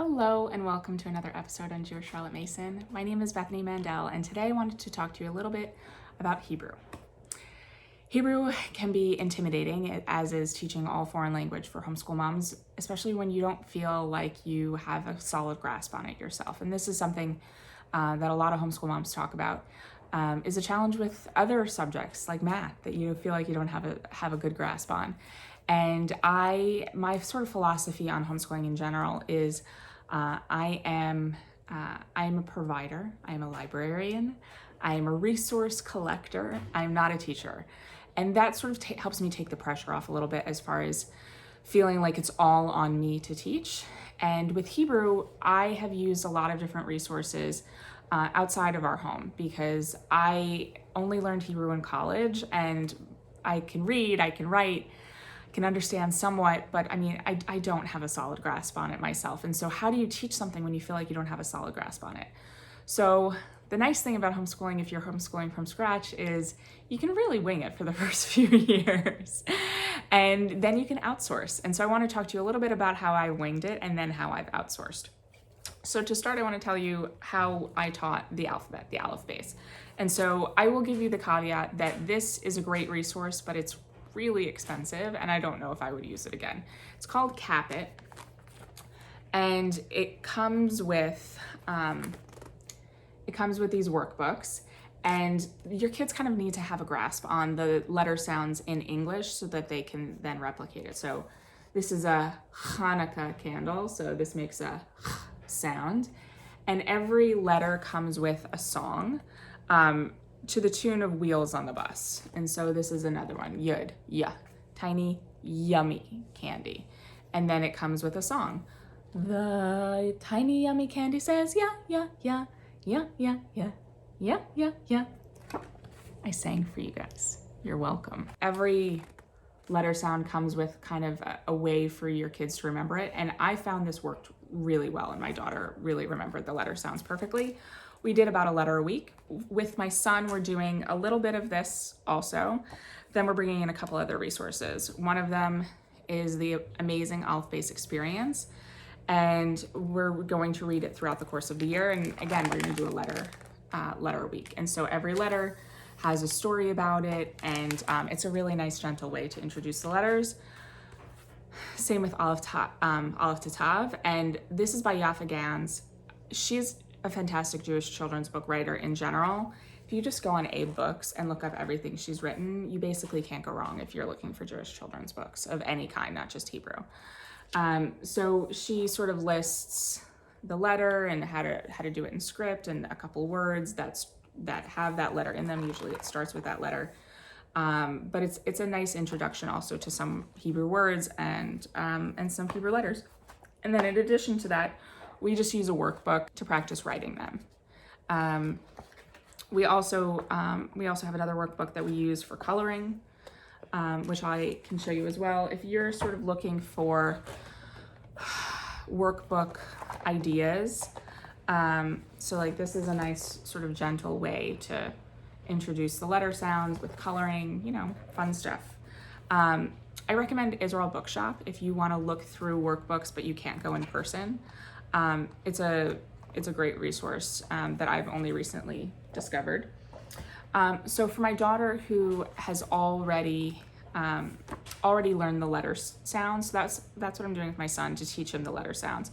Hello and welcome to another episode on Jewish Charlotte Mason. My name is Bethany Mandel and today I wanted to talk to you a little bit about Hebrew. Hebrew can be intimidating, as is teaching all foreign language for homeschool moms, especially when you don't feel like you have a solid grasp on it yourself. And this is something that a lot of homeschool moms talk about, is a challenge with other subjects like math that you feel like you don't have a good grasp on. And my sort of philosophy on homeschooling in general is I am a provider, I am a librarian, I am a resource collector, I'm not a teacher. And that sort of helps me take the pressure off a little bit as far as feeling like it's all on me to teach. And with Hebrew, I have used a lot of different resources outside of our home because I only learned Hebrew in college, and I can read, I can write, can understand somewhat, but I don't have a solid grasp on it myself. And so how do you teach something when you feel like you don't have a solid grasp on it? So the nice thing about homeschooling, if you're homeschooling from scratch, is you can really wing it for the first few years and then you can outsource. And so I want to talk to you a little bit about how I winged it and then how I've outsourced. So to start, I want to tell you how I taught the alphabet, the Aleph base. And so I will give you the caveat that this is a great resource, but it's really expensive and I don't know if I would use it again. It's called Capit, and it comes with these workbooks, and your kids kind of need to have a grasp on the letter sounds in English so that they can then replicate it. So this is a Hanukkah candle, so this makes a sound, and every letter comes with a song to the tune of Wheels on the Bus. And so this is another one, Yud, yeah, tiny, yummy candy. And then it comes with a song. The tiny yummy candy says, yeah, yeah, yeah, yeah, yeah, yeah, yeah, yeah, yeah. I sang for you guys. You're welcome. Every letter sound comes with kind of a way for your kids to remember it. And I found this worked really well, and my daughter really remembered the letter sounds perfectly. We did about a letter a week. With my son, we're doing a little bit of this also. Then we're bringing in a couple other resources. One of them is the amazing Aleph Base experience, and we're going to read it throughout the course of the year. And again, we're going to do a letter a week. And so every letter has a story about it, and it's a really nice, gentle way to introduce the letters. Same with Aleph to Tav, and this is by Yafa Gans. She's a fantastic Jewish children's book writer in general. If you just go on Abe Books and look up everything she's written, you basically can't go wrong if you're looking for Jewish children's books of any kind, not just Hebrew. So she sort of lists the letter and how to do it in script, and a couple words that have that letter in them. Usually it starts with that letter. But it's a nice introduction also to some Hebrew words and some Hebrew letters. And then in addition to that, we just use a workbook to practice writing them. We also have another workbook that we use for coloring, which I can show you as well. If you're sort of looking for workbook ideas, so like this is a nice sort of gentle way to introduce the letter sounds with coloring, fun stuff. I recommend Israel Bookshop if you want to look through workbooks but you can't go in person. It's a great resource that I've only recently discovered. So for my daughter, who has already learned the letter sounds, that's what I'm doing with my son, to teach him the letter sounds.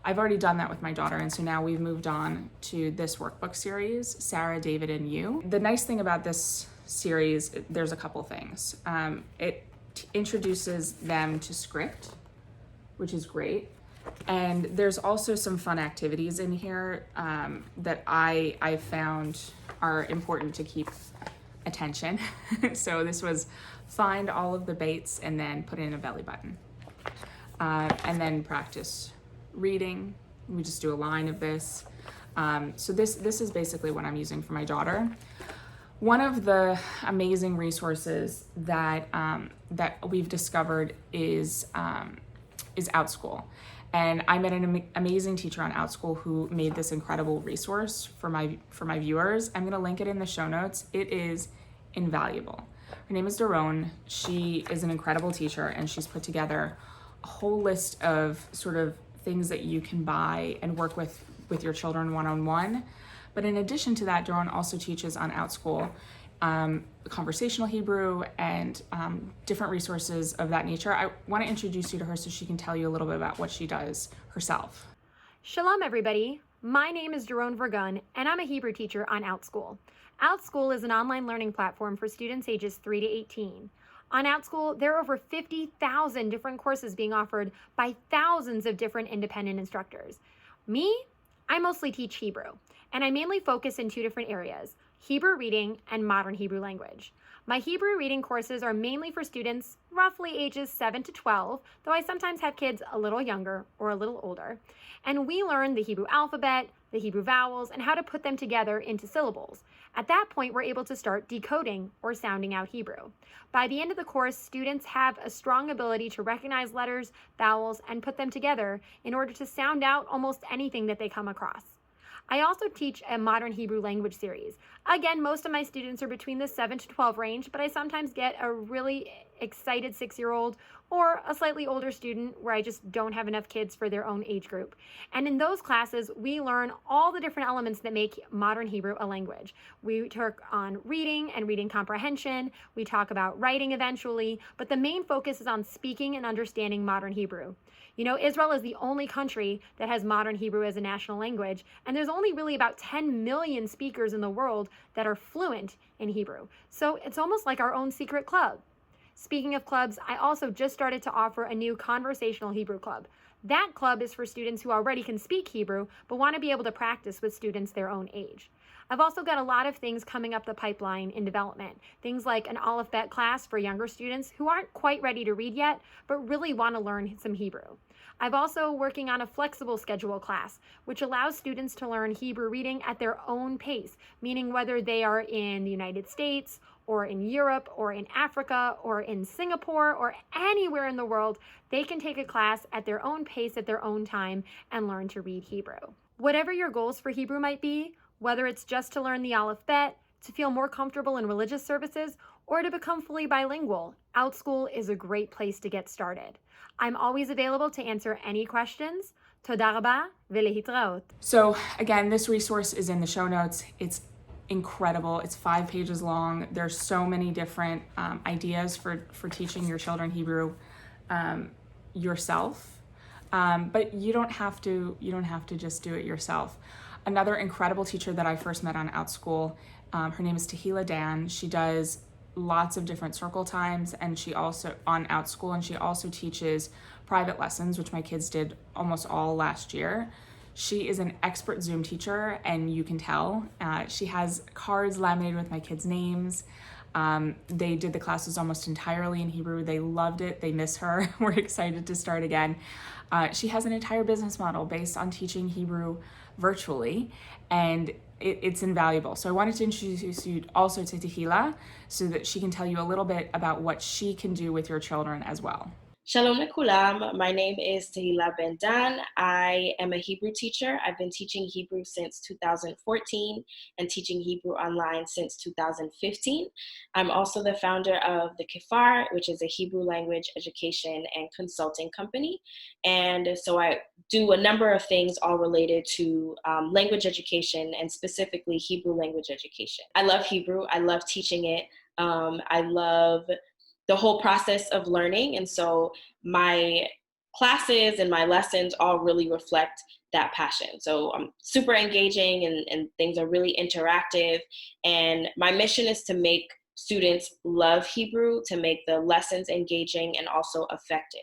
I've already done that with my daughter, and so now we've moved on to this workbook series, Sarah, David, and You. The nice thing about this series, there's a couple things. It introduces them to script, which is great. And there's also some fun activities in here that I found are important to keep attention. So this was find all of the baits and then put in a belly button. And then practice reading. We just do a line of this. So this is basically what I'm using for my daughter. One of the amazing resources that we've discovered is Outschool. And I met an amazing teacher on Outschool who made this incredible resource for my viewers. I'm gonna link it in the show notes. It is invaluable. Her name is Daron. She is an incredible teacher, and she's put together a whole list of sort of things that you can buy and work with your children one-on-one. But in addition to that, Doron also teaches on Outschool conversational Hebrew and different resources of that nature. I want to introduce you to her so she can tell you a little bit about what she does herself. Shalom, everybody. My name is Doron Vergun, and I'm a Hebrew teacher on Outschool. Outschool is an online learning platform for students ages 3 to 18. On Outschool, there are over 50,000 different courses being offered by thousands of different independent instructors. Me, I mostly teach Hebrew, and I mainly focus in two different areas: Hebrew reading and modern Hebrew language. My Hebrew reading courses are mainly for students roughly ages 7 to 12, though I sometimes have kids a little younger or a little older. And we learn the Hebrew alphabet, the Hebrew vowels, and how to put them together into syllables. At that point, we're able to start decoding or sounding out Hebrew. By the end of the course, students have a strong ability to recognize letters, vowels, and put them together in order to sound out almost anything that they come across. I also teach a modern Hebrew language series. Again, most of my students are between the 7 to 12 range, but I sometimes get a really excited 6-year-old or a slightly older student where I just don't have enough kids for their own age group. And in those classes, we learn all the different elements that make modern Hebrew a language. We talk on reading and reading comprehension. We talk about writing eventually, but the main focus is on speaking and understanding modern Hebrew. You know, Israel is the only country that has modern Hebrew as a national language, and there's only really about 10 million speakers in the world that are fluent in Hebrew. So it's almost like our own secret club. Speaking of clubs, I also just started to offer a new conversational Hebrew club. That club is for students who already can speak Hebrew, but want to be able to practice with students their own age. I've also got a lot of things coming up the pipeline in development. Things like an Aleph Bet class for younger students who aren't quite ready to read yet, but really want to learn some Hebrew. I'm also working on a flexible schedule class, which allows students to learn Hebrew reading at their own pace, meaning whether they are in the United States or in Europe or in Africa or in Singapore or anywhere in the world, they can take a class at their own pace at their own time and learn to read Hebrew. Whatever your goals for Hebrew might be, whether it's just to learn the Aleph Bet, to feel more comfortable in religious services, or to become fully bilingual, Outschool is a great place to get started. I'm always available to answer any questions. Toda rabba v'lehitraot. So again, this resource is in the show notes. It's incredible. It's 5 pages long. There's so many different ideas for teaching your children Hebrew yourself, but you don't have to just do it yourself. Another incredible teacher that I first met on Outschool, her name is Tehila Dan. She does lots of different circle times, and she also on Outschool, and she also teaches private lessons, which my kids did almost all last year. She is an expert Zoom teacher, and you can tell. She has cards laminated with my kids' names. They did the classes almost entirely in Hebrew. They loved it. They miss her. We're excited to start again. She has an entire business model based on teaching Hebrew virtually, and it's invaluable. So I wanted to introduce you also to Tehila so that she can tell you a little bit about what she can do with your children as well. Shalom lekulam. My name is Tehila Ben Dan. I am a Hebrew teacher. I've been teaching Hebrew since 2014 and teaching Hebrew online since 2015. I'm also the founder of the Kifar, which is a Hebrew language education and consulting company. And so I do a number of things all related to language education and specifically Hebrew language education. I love Hebrew. I love teaching it. I love the whole process of learning. And so my classes and my lessons all really reflect that passion. So I'm super engaging and things are really interactive. And my mission is to make students love Hebrew, to make the lessons engaging and also effective.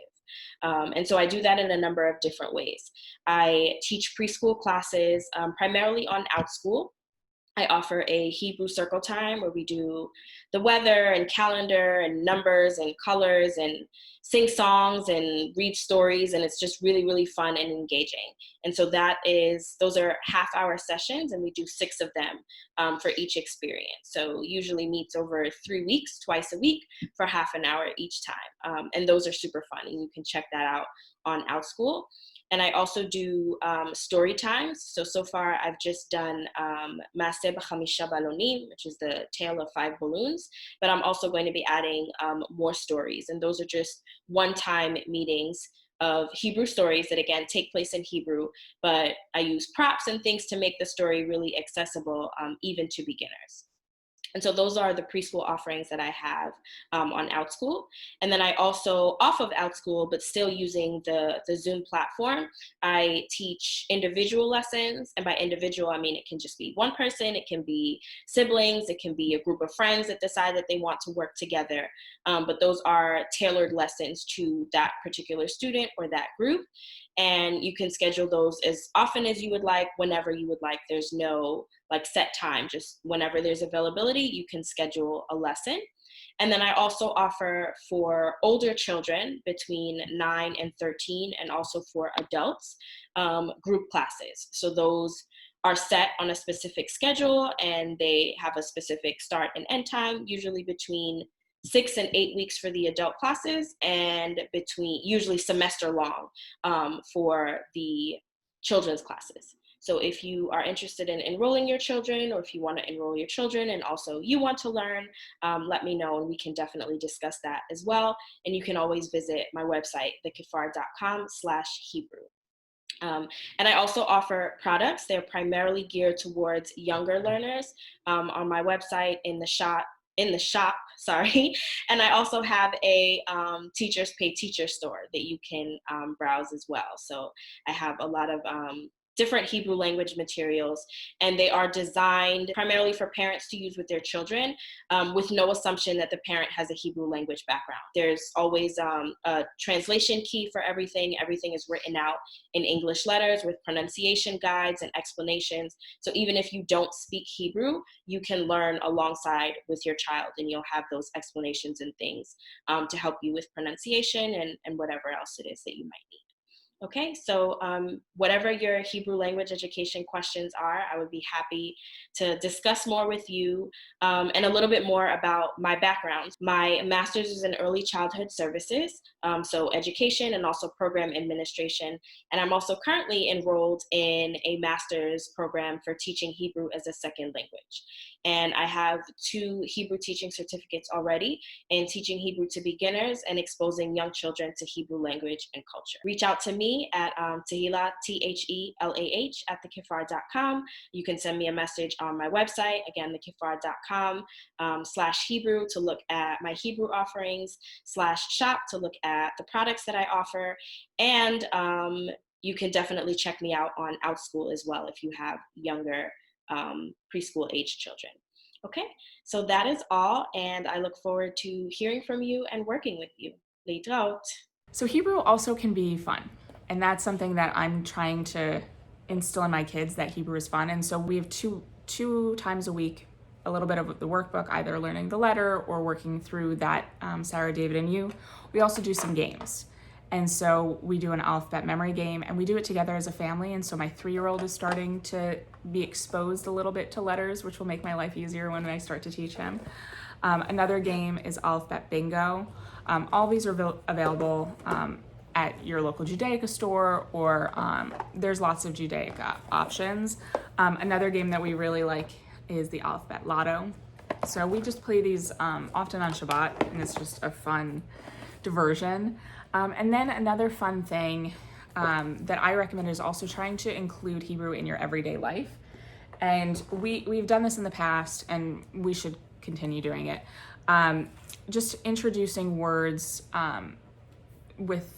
And so I do that in a number of different ways. I teach preschool classes primarily on Outschool. I offer a Hebrew circle time where we do the weather and calendar and numbers and colors and sing songs and read stories. And it's just really, really fun and engaging. And so those are half-hour sessions, and we do 6 of them for each experience. So usually meets over 3 weeks, twice a week for half an hour each time. And those are super fun, and you can check that out on Outschool. And I also do story times. So far I've just done Maaseh b'chamisha balonim, which is the tale of 5 balloons. But I'm also going to be adding more stories. And those are just one-time meetings of Hebrew stories that, again, take place in Hebrew, but I use props and things to make the story really accessible, even to beginners. And so those are the preschool offerings that I have on Outschool. And then I also, off of Outschool, but still using the Zoom platform, I teach individual lessons. And by individual, I mean it can just be one person, it can be siblings, it can be a group of friends that decide that they want to work together. But those are tailored lessons to that particular student or that group. And you can schedule those as often as you would like, whenever you would like. There's no like set time, just whenever there's availability, you can schedule a lesson. And then I also offer for older children between 9 and 13, and also for adults, group classes. So those are set on a specific schedule and they have a specific start and end time, usually between 6 and 8 weeks for the adult classes, and between usually semester long for the children's classes. So if you are interested in enrolling your children, or if you want to enroll your children and also you want to learn, let me know and we can definitely discuss that as well. And you can always visit my website, thekifar.com/Hebrew. And I also offer products. They're primarily geared towards younger learners on my website, in the shop, sorry. And I also have a Teachers Pay Teacher store that you can browse as well. So I have a lot of different Hebrew language materials, and they are designed primarily for parents to use with their children, with no assumption that the parent has a Hebrew language background. There's always a translation key for everything. Everything is written out in English letters with pronunciation guides and explanations. So even if you don't speak Hebrew, you can learn alongside with your child, and you'll have those explanations and things to help you with pronunciation and whatever else it is that you might need. Okay, so whatever your Hebrew language education questions are, I would be happy to discuss more with you, and a little bit more about my background. My master's is in early childhood services, so education and also program administration. And I'm also currently enrolled in a master's program for teaching Hebrew as a second language. And I have 2 Hebrew teaching certificates already in teaching Hebrew to beginners and exposing young children to Hebrew language and culture. Reach out to me at Tehilah, THELAH, at thekifar.com. You can send me a message on my website, again, thekifar.com /Hebrew, to look at my Hebrew offerings, /shop to look at the products that I offer. And you can definitely check me out on Outschool as well if you have younger preschool age children. Okay, so that is all, and I look forward to hearing from you and working with you. להתראות. So Hebrew also can be fun, and that's something that I'm trying to instill in my kids, that Hebrew is fun. And so we have two times a week, a little bit of the workbook, either learning the letter or working through that Sarah, David, and you. We also do some games. And so we do an alphabet memory game, and we do it together as a family. And so my 3-year-old is starting to be exposed a little bit to letters, which will make my life easier when I start to teach him. Another game is alphabet bingo. All these are available at your local Judaica store, or there's lots of Judaica options. Another game that we really like is the alphabet lotto. So we just play these often on Shabbat, and it's just a fun diversion. And then another fun thing that I recommend is also trying to include Hebrew in your everyday life. And we've done this in the past, and we should continue doing it. Just introducing words with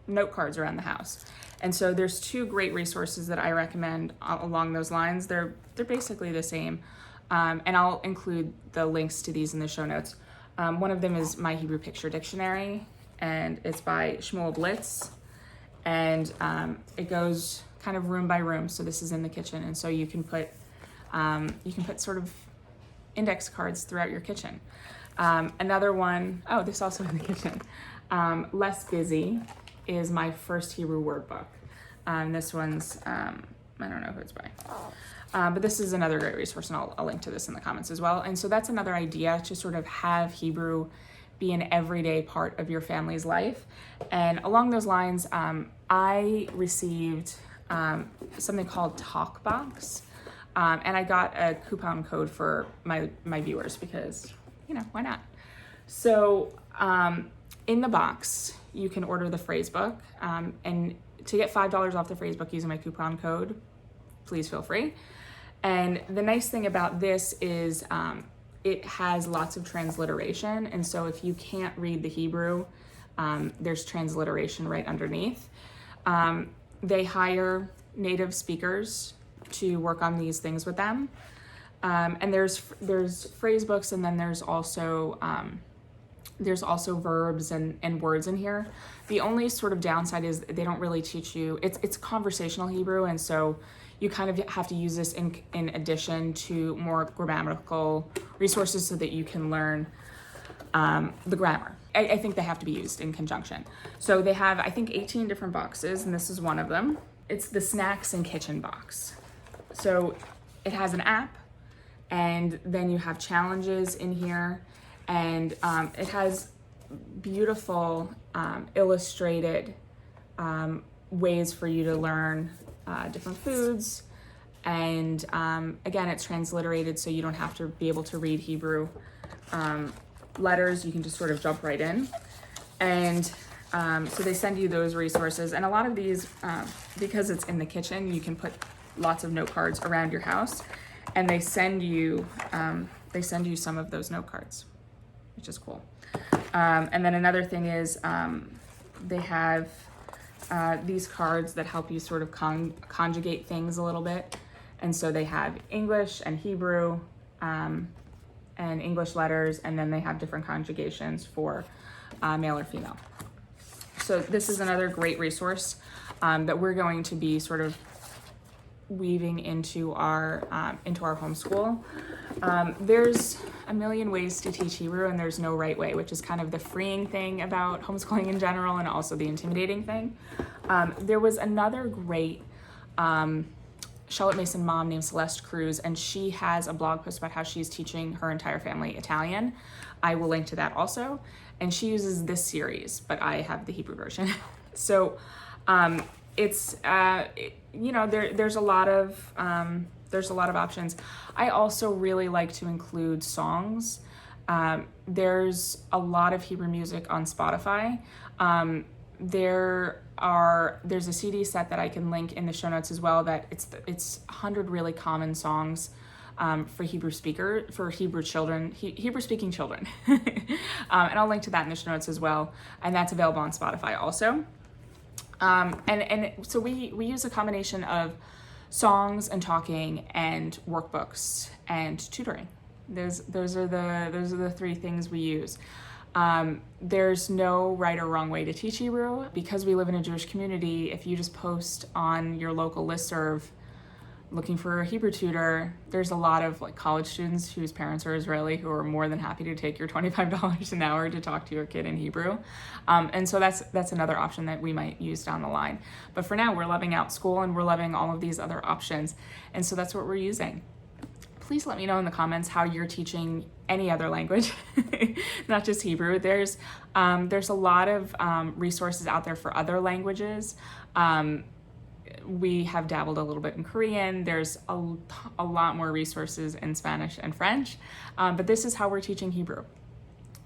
note cards around the house. And so there's 2 great resources that I recommend along those lines. They're basically the same, and I'll include the links to these in the show notes. One of them is My Hebrew Picture Dictionary, and it's by Shmuel Blitz, and it goes kind of room by room. So this is in the kitchen, and so you can put sort of index cards throughout your kitchen. Another one, this also in the kitchen. Less Busy is my first Hebrew word book. This one's, I don't know who it's by. But this is another great resource, and I'll link to this in the comments as well. And so that's another idea, to sort of have Hebrew be an everyday part of your family's life. And along those lines, I received something called TalkBox, and I got a coupon code for my viewers because, why not? So in the box, you can order the phrasebook, and to get $5 off the phrasebook using my coupon code, please feel free. And the nice thing about this is it has lots of transliteration, and so if you can't read the Hebrew, there's transliteration right underneath. They hire native speakers to work on these things with them. And there's phrase books, and then there's also verbs and words in here. The only sort of downside is they don't really teach you, it's conversational Hebrew, and so you kind of have to use this in addition to more grammatical resources so that you can learn the grammar. I think they have to be used in conjunction. So they have, I think, 18 different boxes, and this is one of them. It's the snacks and kitchen box. So it has an app, and then you have challenges in here, and it has beautiful illustrated ways for you to learn different foods. And again, it's transliterated, so you don't have to be able to read Hebrew letters. You can just sort of jump right in. And so they send you those resources. And a lot of these, because it's in the kitchen, you can put lots of note cards around your house, and they send you some of those note cards, which is cool. And then another thing is they have these cards that help you sort of conjugate things a little bit. And so they have English and Hebrew and English letters, and then they have different conjugations for male or female. So this is another great resource that we're going to be sort of weaving into our homeschool. There's a million ways to teach Hebrew, and there's no right way, which is kind of the freeing thing about homeschooling in general, and also the intimidating thing. There was another great Charlotte Mason mom named Celeste Cruz, and she has a blog post about how she's teaching her entire family Italian. I will link to that also. And she uses this series, but I have the Hebrew version. So it's there's a lot of options. I also really like to include songs. There's a lot of Hebrew music on Spotify. There's a CD set that I can link in the show notes as well, that it's 100 really common songs for Hebrew children, Hebrew speaking children. And I'll link to that in the show notes as well. And that's available on Spotify also. And so we use a combination of songs and talking and workbooks and tutoring. Those are the three things we use. There's no right or wrong way to teach Hebrew. Because we live in a Jewish community, if you just post on your local listserv looking for a Hebrew tutor, there's a lot of college students whose parents are Israeli who are more than happy to take your $25 an hour to talk to your kid in Hebrew. And so that's another option that we might use down the line. But for now, we're loving Outschool, and we're loving all of these other options. And so that's what we're using. Please let me know in the comments how you're teaching any other language, not just Hebrew. There's a lot of resources out there for other languages. We have dabbled a little bit in Korean. There's a lot more resources in Spanish and French, but this is how we're teaching Hebrew.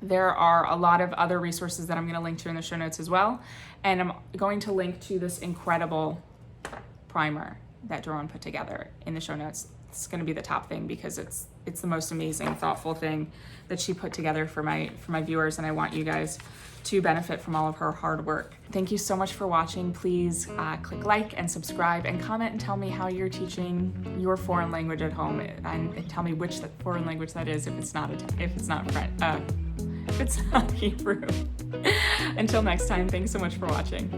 There are a lot of other resources that I'm going to link to in the show notes as well, and I'm going to link to this incredible primer that Daron put together in the show notes. It's going to be the top thing because it's the most amazing, thoughtful thing that she put together for my viewers, and I want you guys to benefit from all of her hard work. Thank you so much for watching. Please click like and subscribe and comment and tell me how you're teaching your foreign language at home, and tell me which foreign language that is if it's not Hebrew. Until next time, thanks so much for watching.